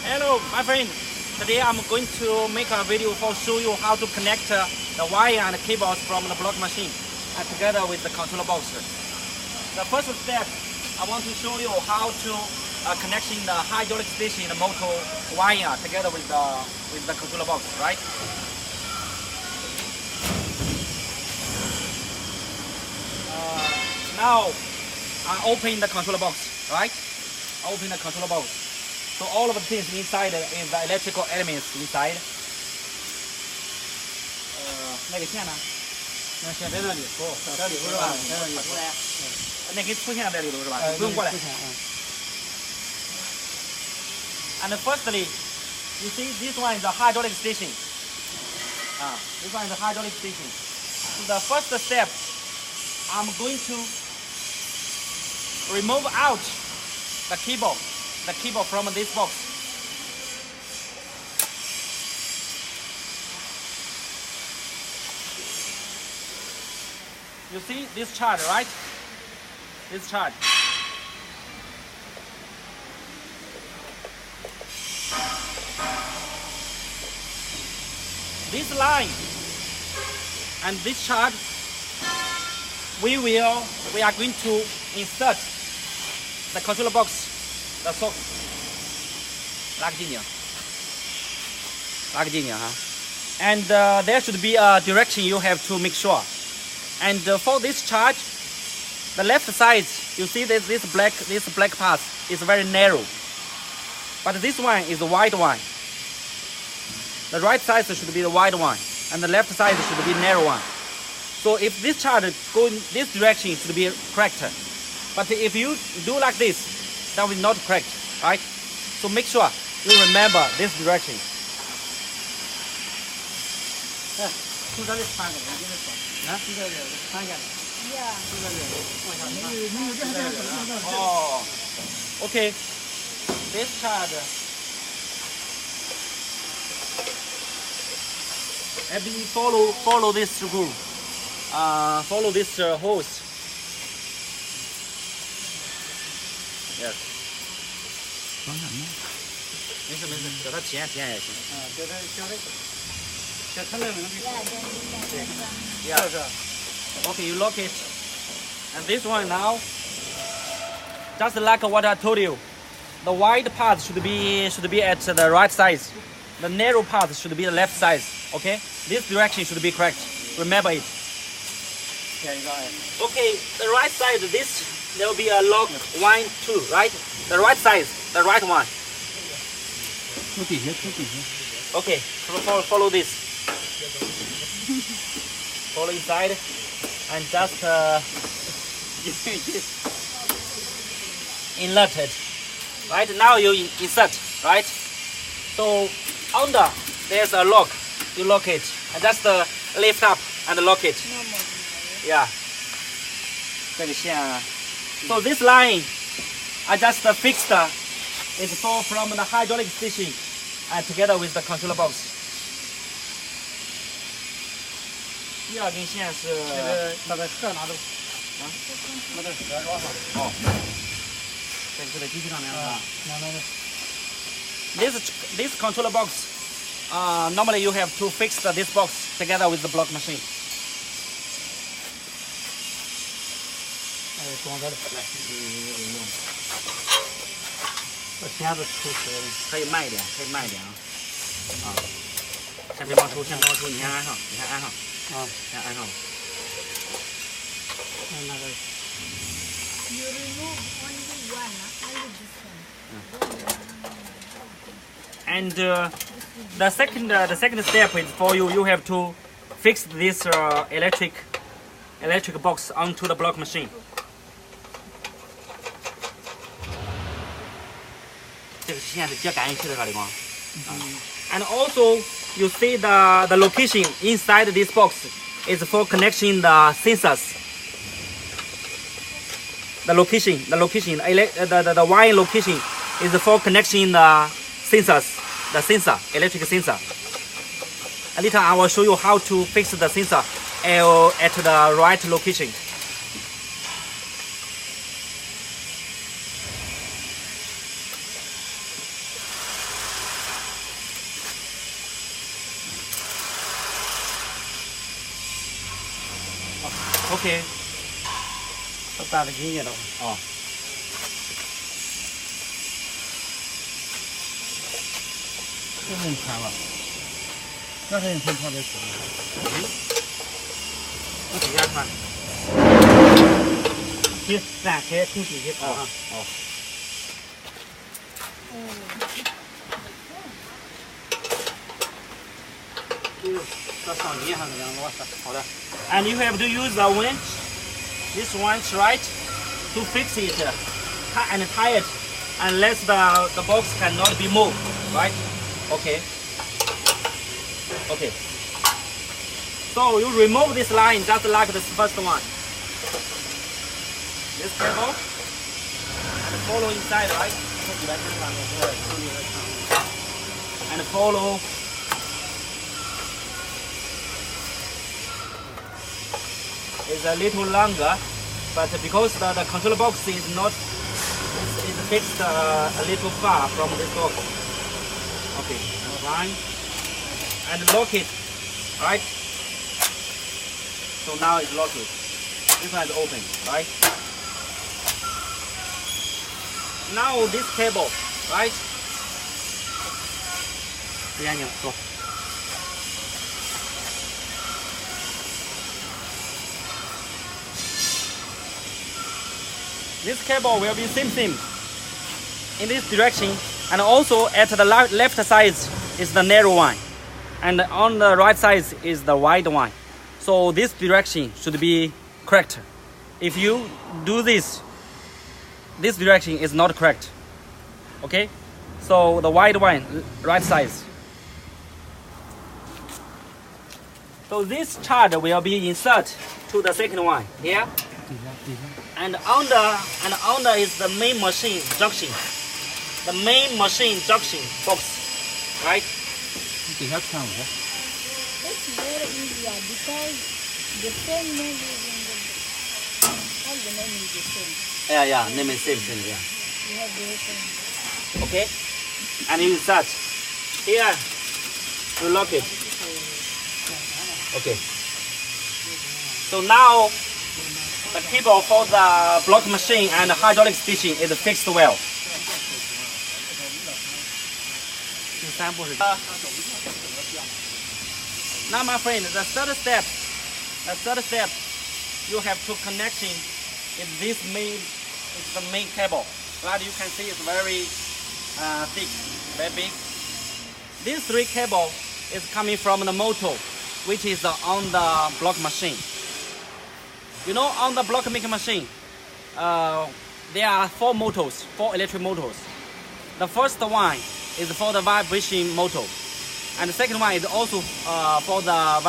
Hello, my friend. Today I'm going to make a video for show you how to connect the wire and the cables from the block machine together with the controller box. The first step, I want to show you how to connecting the hydraulic station and the motor wire together with the controller box, right? Now I open the controller box, right? I open the controller box. So all of the things inside is the electrical elements inside. 那个线呢？那线在这里，不，在里头是吧？在这里头。那给出现在里头是吧？不用过来。And firstly, you see this one is the hydraulic station. This one is the hydraulic station. So the first step, I'm going to remove out the cable from this box. You see this charge, right? This charge. This line and this charge, we are going to insert the controller box, the socket. 拉个进去，拉个进去哈。And there should be a direction you have to make sure. And for this charge, the left side, you see that this black part is very narrow, but this one is the wide one. The right side should be the wide one, and the left side should be narrow one. So if this charge go in this direction, it should be correct. But if you do like this, that will not correct, right? So make sure you remember this direction. 从这里穿过来，你跟他说，从这里穿下来。从这里往下穿。没有这样。Oh, okay. This charge. Have you follow this rule? Follow this hose. Yes. 没事没事，叫他体验体验也行。叫他他那能对。Yeah. Okay, you lock it. And this one now, just like what I told you, the wide part should be at the right size. The narrow part should be the left size. Okay? This direction should be correct. Remember it. Okay, the right side, there will be a lock 1, 2, right? The right size, the right one. Okay, follow this. Follow inside and just insert it. Right now you insert, right? So under there's a lock. You lock it and just lift up and lock it. Yeah. 这个线啊。So this line, I just fixed. It's from the hydraulic station and together with the controller box. 第二根线是那个盒拿走。那个盒是吧？哦。这是在机器上面是吧？那。This controller box, normally you have to fix this box together with the block machine. 装这里来，这线子抽出来了。可以慢一点，可以慢一点啊。先别往抽，先别往抽，你先安上，你先安上。先安上。那个。You remove only one, only this one. And the second step is for you. You have to fix this electric box onto the block machine. 这个线是接感应器的，李光。And also, you see the location inside this box is for connecting the sensors. The wire location is for connecting the sensors, electric sensor. And later I will show you how to fix the sensor at the right location. OK，它打得紧些了。哦，这很宽吧？那是很宽的。我底下看。行，展开挺细些看啊。哦。到上泥上这样老实。好的。And you have to use the winch, this winch, right, to fix it, and tie it, unless the box cannot be moved, right? Okay. Okay. So you remove this line just like the first one. This cable, and follow inside, right? And follow. Is a little longer, but because the control box is not is fixed a little far from this box. Okay, fine. And lock it, right? So now it's locked. This one is open, right? Now this cable, right? 眼睛走。This cable will be same in this direction, and also at the left side is the narrow one, and on the right side is the wide one. So this direction should be correct. If you do this direction is not correct. Okay, so the wide one, right side. So this chart will be inserted to the second one here. And under is the main machine junction. The main machine junction box, right? 底下看我。 It's very easier because the same name is in the all the name is the same. Yeah, name is same. Yeah. You have the same. Okay. And you insert here. You lock it. Okay. So now the cable for the block machine and the hydraulic station is fixed well. 第三步是。 Now, my friend, the third step, you have to connection is this main, it's the main cable. Right, you can see it's very thick, very big. These three cable is coming from the motor, which is on the block machine. You know, on the block making machine, there are four electric motors. The first one is for the vibration motor, and the second one is also for the